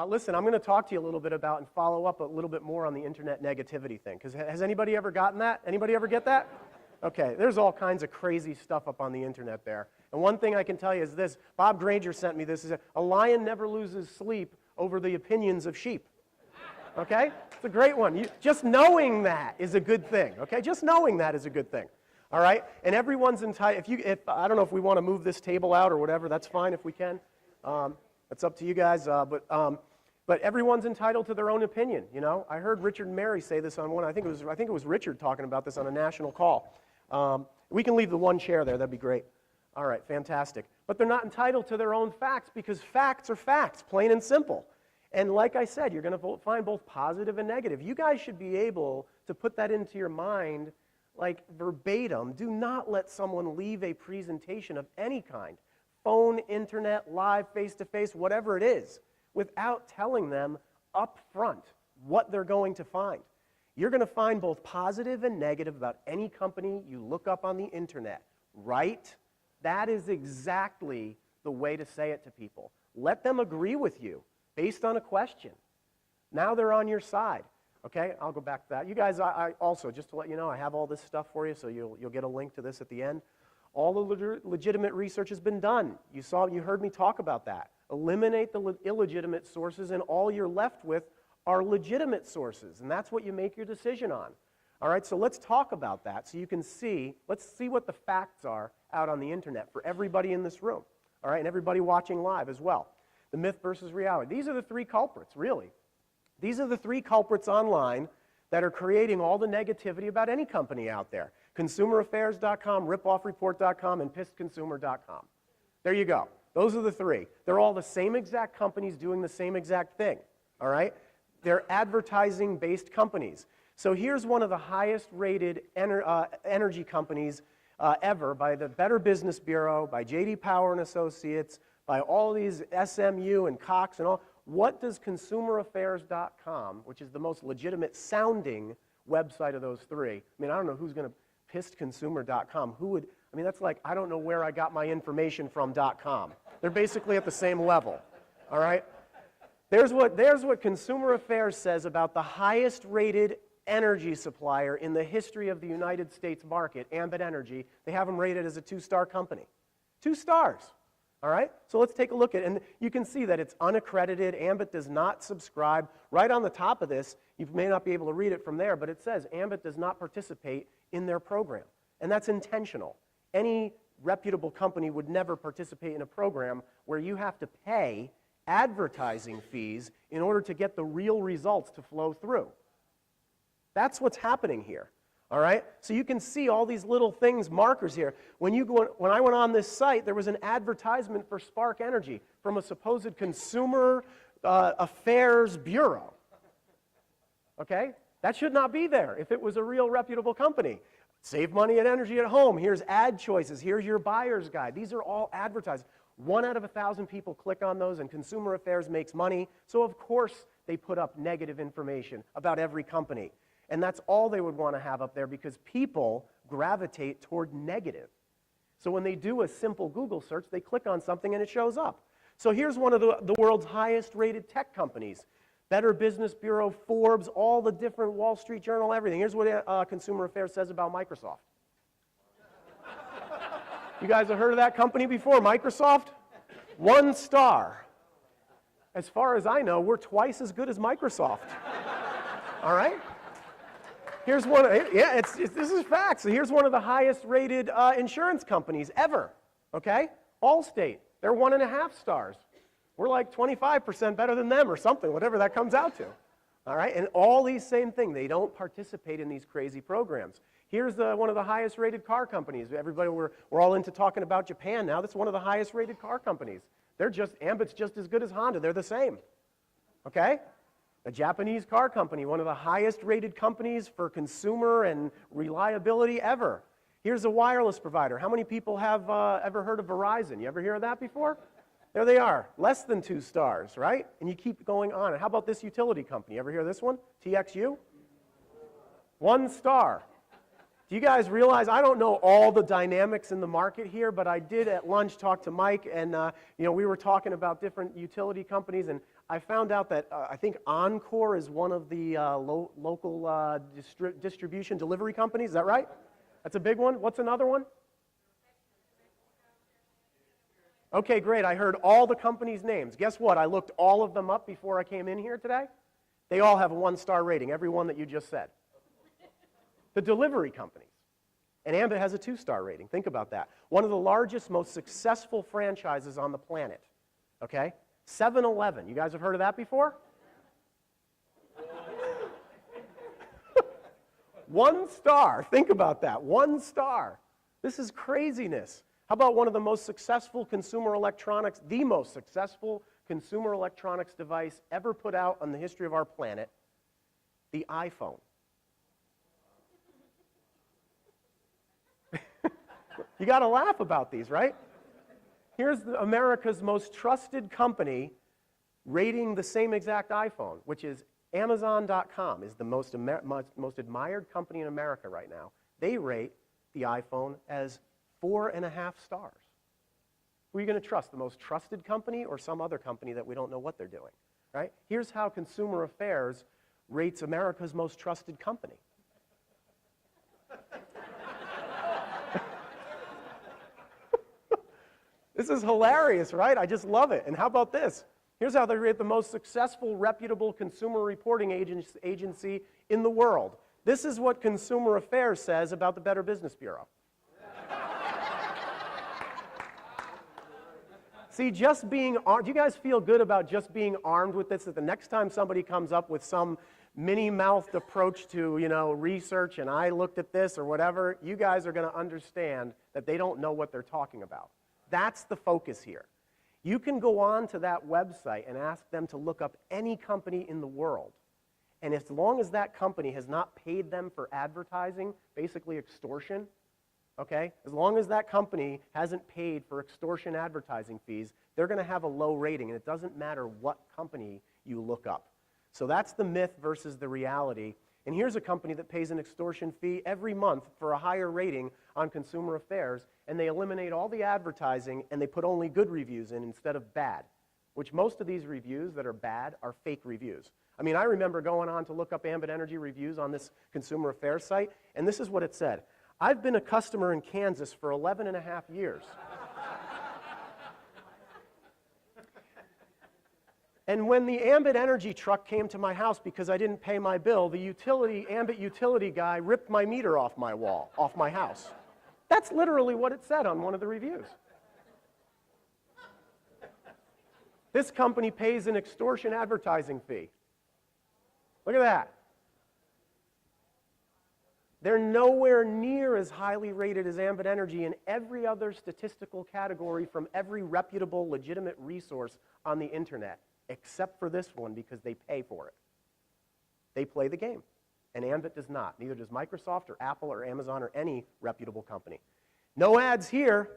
Listen, I'm going to talk to you a little bit about and follow up a little bit more on the internet negativity thing. Because has anybody ever gotten that? Anybody ever get that? Okay, there's all kinds of crazy stuff up on the internet there. And one thing I can tell you is this. Bob Granger sent me this. He said, a lion never loses sleep over the opinions of sheep. Okay? It's a great one. Just knowing that is a good thing. Okay? Just knowing that is a good thing. All right? And everyone's entitled. I don't know if we want to move this table out or whatever. That's fine if we can. It's up to you guys. But everyone's entitled to their own opinion. You know, I heard Richard and Mary say this on one. I think it was Richard talking about this on a national call. We can leave the one chair there. That'd be great. All right, fantastic. But they're not entitled to their own facts because facts are facts, plain and simple. And like I said, you're going to find both positive and negative. You guys should be able to put that into your mind like verbatim. Do not let someone leave a presentation of any kind, phone, internet, live, face-to-face, whatever it is, without telling them up front what they're going to find. You're going to find both positive and negative about any company you look up on the internet, right? That is exactly the way to say it to people. Let them agree with you based on a question. Now they're on your side. Okay, I'll go back to that. You guys, I also, just to let you know, I have all this stuff for you, so you'll get a link to this at the end. All the legitimate research has been done. You heard me talk about that. Eliminate the illegitimate sources, and all you're left with are legitimate sources, and that's what you make your decision on. All right, so let's talk about that so you can see, let's see what the facts are out on the internet for everybody in this room, all right, and everybody watching live as well. The myth versus reality. These are the three culprits, really. These are the three culprits online that are creating all the negativity about any company out there. ConsumerAffairs.com, RipoffReport.com, and PissedConsumer.com. There you go. Those are the three. They're all the same exact companies doing the same exact thing, all right? They're advertising-based companies. So here's one of the highest-rated energy companies ever by the Better Business Bureau, by J.D. Power and Associates, by all these SMU and Cox and all. What does ConsumerAffairs.com, which is the most legitimate-sounding website of those three, I mean, I don't know who's going to PissedConsumer.com. Who would, I mean, that's like, I don't know where I got my information from .com. They're basically at the same level, all right? There's what Consumer Affairs says about the highest-rated energy supplier in the history of the United States market, Ambit Energy. They have them rated as a 2-star company. 2 stars, all right? So let's take a look at it. And you can see that it's unaccredited. Ambit does not subscribe. Right on the top of this, you may not be able to read it from there, but it says Ambit does not participate in their program. And that's intentional. Any reputable company would never participate in a program where you have to pay advertising fees in order to get the real results to flow through. That's what's happening here, all right? So you can see all these little things, markers here. When I went on this site, there was an advertisement for Spark Energy from a supposed Consumer Affairs Bureau, okay? That should not be there if it was a real reputable company. Save money and energy at home. Here's ad choices. Here's your buyer's guide. These are all advertised. 1 out of 1,000 people click on those, and Consumer Affairs makes money. So, of course, they put up negative information about every company. And that's all they would want to have up there because people gravitate toward negative. So when they do a simple Google search, they click on something and it shows up. So here's one of the world's highest-rated tech companies. Better Business Bureau, Forbes, all the different Wall Street Journal, everything. Here's what Consumer Affairs says about Microsoft. You guys have heard of that company before, Microsoft? 1 star. As far as I know, we're twice as good as Microsoft. All right? Here's one, yeah, this is facts. So here's one of the highest rated insurance companies ever, okay? Allstate, they're 1.5 stars. We're like 25% better than them or something, whatever that comes out to, all right? And all these same things, they don't participate in these crazy programs. Here's one of the highest rated car companies. Everybody, we're all into talking about Japan now. That's one of the highest rated car companies. Ambit's just as good as Honda. They're the same, okay? A Japanese car company, one of the highest rated companies for consumer and reliability ever. Here's a wireless provider. How many people have ever heard of Verizon? You ever hear of that before? There they are, less than 2 stars, right? And you keep going on. And how about this utility company? Ever hear of this one? TXU? 1 star. Do you guys realize, I don't know all the dynamics in the market here, but I did at lunch talk to Mike, and we were talking about different utility companies, and I found out that I think Encore is one of the local distribution delivery companies. Is that right? That's a big one. What's another one? Okay, great. I heard all the companies' names. Guess what? I looked all of them up before I came in here today. They all have a 1-star rating, every one that you just said. The delivery companies. And Ambit has a 2-star rating. Think about that. One of the largest, most successful franchises on the planet. Okay? 7-Eleven. You guys have heard of that before? 1 star. Think about that. 1 star. This is craziness. How about one of the most successful consumer electronics, the most successful consumer electronics device ever put out on the history of our planet, the iPhone. You got to laugh about these, right? Here's America's most trusted company rating the same exact iPhone, which is Amazon.com, is the most admired company in America right now. They rate the iPhone as 4.5 stars. Who are you going to trust, the most trusted company or some other company that we don't know what they're doing, right? Here's how Consumer Affairs rates America's most trusted company. This is hilarious, right? I just love it. And how about this? Here's how they rate the most successful, reputable consumer reporting agency in the world. This is what Consumer Affairs says about the Better Business Bureau. See, just being armed, do you guys feel good about just being armed with this? That the next time somebody comes up with some mini-mouthed approach to, research, and I looked at this or whatever, you guys are going to understand that they don't know what they're talking about. That's the focus here. You can go on to that website and ask them to look up any company in the world. And as long as that company has not paid them for advertising, basically extortion, okay? As long as that company hasn't paid for extortion advertising fees, they're going to have a low rating, and it doesn't matter what company you look up. So that's the myth versus the reality. And here's a company that pays an extortion fee every month for a higher rating on Consumer Affairs, and they eliminate all the advertising and they put only good reviews in instead of bad, which most of these reviews that are bad are fake reviews. I mean, I remember going on to look up Ambit Energy reviews on this Consumer Affairs site, and this is what it said. I've been a customer in Kansas for 11.5 years. And when the Ambit Energy truck came to my house because I didn't pay my bill, the Ambit utility guy ripped my meter off my wall, off my house. That's literally what it said on one of the reviews. This company pays an extortion advertising fee. Look at that. They're nowhere near as highly rated as Ambit Energy in every other statistical category from every reputable, legitimate resource on the internet, except for this one because they pay for it. They play the game, and Ambit does not. Neither does Microsoft or Apple or Amazon or any reputable company. No ads here,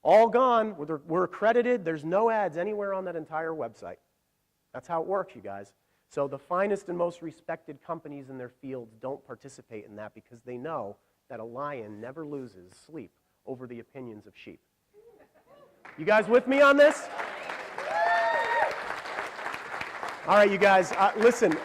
all gone. We're accredited. There's no ads anywhere on that entire website. That's how it works, you guys. So the finest and most respected companies in their fields don't participate in that because they know that a lion never loses sleep over the opinions of sheep. You guys with me on this? All right, you guys, listen,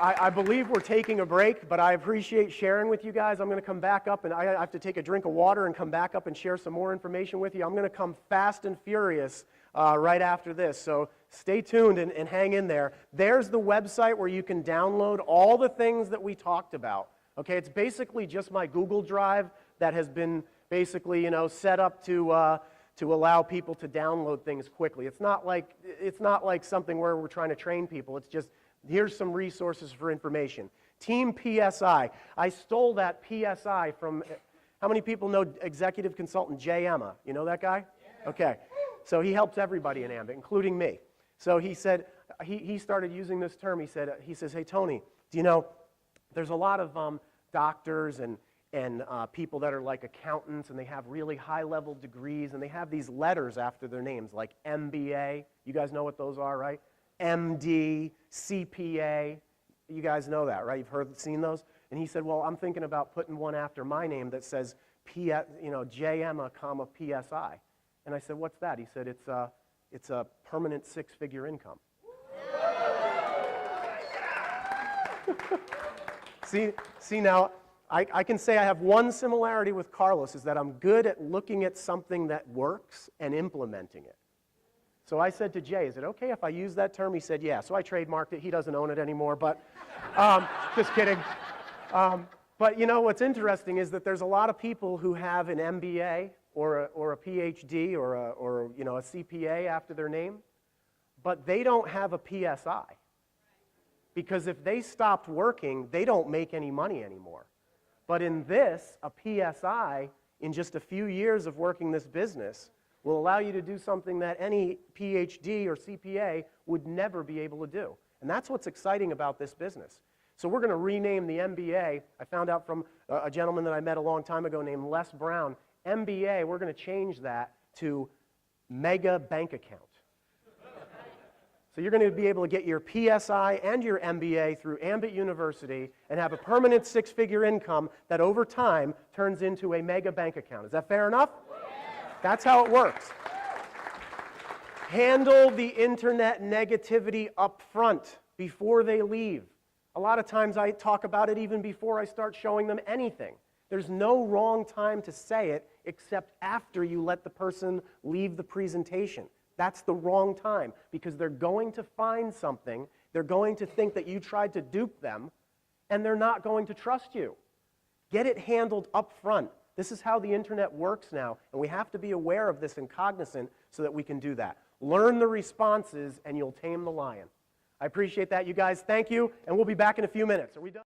I believe we're taking a break, but I appreciate sharing with you guys. I'm going to come back up, and I have to take a drink of water and come back up and share some more information with you. I'm going to come fast and furious right after this, so stay tuned and hang in there. There's the website where you can download all the things that we talked about. Okay, it's basically just my Google Drive that has been basically, set up to allow people to download things quickly. It's not like something where we're trying to train people. It's just, here's some resources for information. Team PSI. I stole that PSI from, how many people know executive consultant Jay Emma? You know that guy? Yeah. Okay. So he helps everybody in Ambit, including me. So he said, he started using this term. He says, hey, Tony, do you know, there's a lot of doctors and people that are like accountants, and they have really high-level degrees, and they have these letters after their names, like MBA. You guys know what those are, right? MD, CPA. You guys know that, right? You've seen those? And he said, well, I'm thinking about putting one after my name that says, J. Emma, comma, PSI. And I said, what's that? He said, it's a permanent 6-figure income. See now, I can say I have one similarity with Carlos, is that I'm good at looking at something that works and implementing it. So I said to Jay, is it okay if I use that term? He said, yeah. So I trademarked it. He doesn't own it anymore, but just kidding. But you know, what's interesting is that there's a lot of people who have an MBA or a PhD or you know, a CPA after their name, but they don't have a PSI. Because if they stopped working, they don't make any money anymore. But in this, a PSI, in just a few years of working this business, will allow you to do something that any PhD or CPA would never be able to do. And that's what's exciting about this business. So we're going to rename the MBA. I found out from a gentleman that I met a long time ago named Les Brown. MBA, we're going to change that to Mega Bank Account. So you're going to be able to get your PSI and your MBA through Ambit University and have a permanent six-figure income that over time turns into a mega bank account. Is that fair enough? That's how it works. Handle the internet negativity up front before they leave. A lot of times I talk about it even before I start showing them anything. There's no wrong time to say it except after you let the person leave the presentation. That's the wrong time, because they're going to find something, they're going to think that you tried to dupe them, and they're not going to trust you. Get it handled up front. This is how the internet works now, and we have to be aware of this and cognizant so that we can do that. Learn the responses, and you'll tame the lion. I appreciate that, you guys. Thank you, and we'll be back in a few minutes. Are we done?